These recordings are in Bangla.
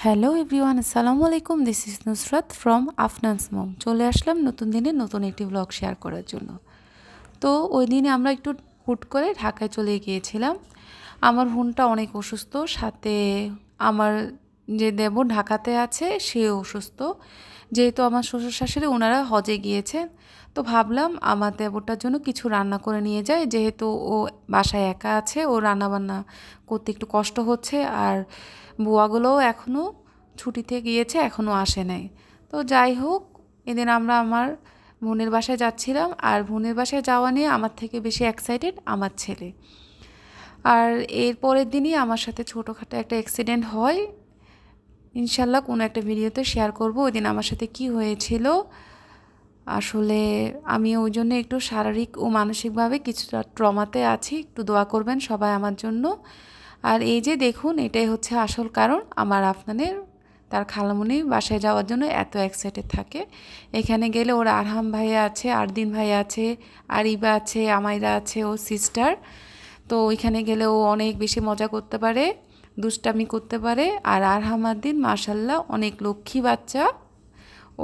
হ্যালো এভরিওয়ান, আসসালামু আলাইকুম। দিস ইজ নুসরাত ফ্রম আফনানস মম। চলে আসলাম নতুন দিনে নতুন একটি ব্লগ শেয়ার করার জন্য। তো ওই দিনে আমরা একটু হুট করে ঢাকায় চলে গিয়েছিলাম। আমার বোনটা অনেক অসুস্থ, সাথে আমার যে দেবর ঢাকাতে আছে সেও অসুস্থ। যেহেতু আমার শ্বশুর শাশুড়ি ওনারা হজে গিয়েছেন, তো ভাবলাম আমার দেবরটার জন্য কিছু রান্না করে নিয়ে যায়। যেহেতু ও বাসায় একা আছে, ও রান্নাবান্না করতে একটু কষ্ট হচ্ছে, আর বুয়াগুলোও এখনও ছুটিতে গিয়েছে, এখনও আসে নাই। তো যাই হোক, এদিন আমরা আমার বোনের বাসায় যাচ্ছিলাম, আর বোনের বাসায় যাওয়া নিয়ে আমার থেকে বেশি এক্সাইটেড আমার ছেলে। আর এর পরের দিনই আমার সাথে ছোটোখাটো একটা অ্যাক্সিডেন্ট হয়। ইনশাল্লাহ কোনো একটা ভিডিওতে শেয়ার করব ওই দিন আমার সাথে কি হয়েছিল। আসলে আমি ওই জন্য একটু শারীরিক ও মানসিকভাবে কিছুটা ট্রমাতে আছি। একটু দোয়া করবেন সবাই আমার জন্য। আর এই যে দেখুন, এটাই হচ্ছে আসল কারণ আমার আফনানের তার খালামুনি বাসায় যাওয়ার জন্য এত এক্সাইটেড থাকে। এখানে গেলে ওর আরহাম ভাইয়া আছে, আরদিন ভাইয়া আছে, আরিবা আছে, আমাইরা আছে, ও সিস্টার। তো ওইখানে গেলে ও অনেক বেশি মজা করতে পারে, দুষ্টামি করতে পারে। আর আরহাম আরদিন মাশাল্লাহ অনেক লক্ষ্মী বাচ্চা।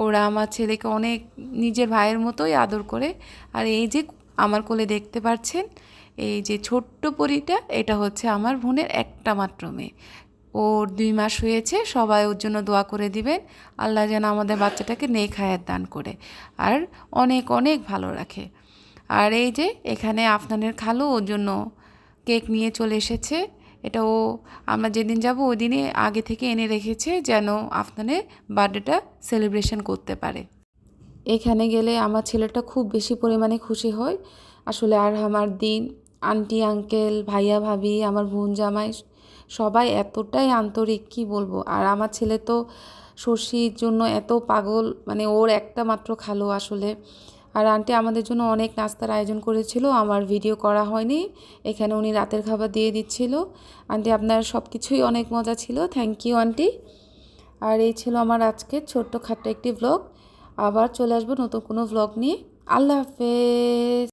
ওরা আমার ছেলেকে অনেক নিজের ভাইয়ের মতোই আদর করে। আর এই যে আমার কোলে দেখতে পাচ্ছেন, এই যে ছোট্ট পরীটা, এটা হচ্ছে আমার বোনের একটা মাত্র মেয়ে। ওর 2 মাস হয়েছে। সবাই ওর জন্য দোয়া করে দিবেন, আল্লাহ যেন আমাদের বাচ্চাটাকে নেক হায়াত দান করে আর অনেক অনেক ভালো রাখে। আর এই যে এখানে আফনানের খালু ওর জন্য কেক নিয়ে চলে এসেছে। এটা ও আমরা যেদিন যাব ওই দিনে আগে থেকে এনে রেখেছে, যেন আফনানের বার্থডেটা সেলিব্রেশন করতে পারে। এখানে গেলে আমার ছেলেটা খুব বেশি পরিমাণে খুশি হয় আসলে। আর আমার দিন আন্টি আঙ্কেল ভাইয়া ভাবি আমার বোন জামাই সবাই এতটাই আন্তরিক, কি বলবো। আর আমার ছেলে তো শশীর জন্য এত পাগল, মানে ওর একটা মাত্র খালো আসলে। আর আন্টি আমাদের জন্য অনেক নাস্তার আয়োজন করেছিল, আমার ভিডিও করা হয়নি। এখানে উনি রাতের খাবার দিয়ে দিচ্ছিল। আন্টি আপনার সব কিছুই অনেক মজা ছিল, থ্যাংক ইউ আন্টি। আর এই ছিল আমার আজকের ছোট্ট খাট্ট একটি ব্লগ। আবার চলে আসবো নতুন কোনো ব্লগ নিয়ে। আল্লাহ হাফেজ।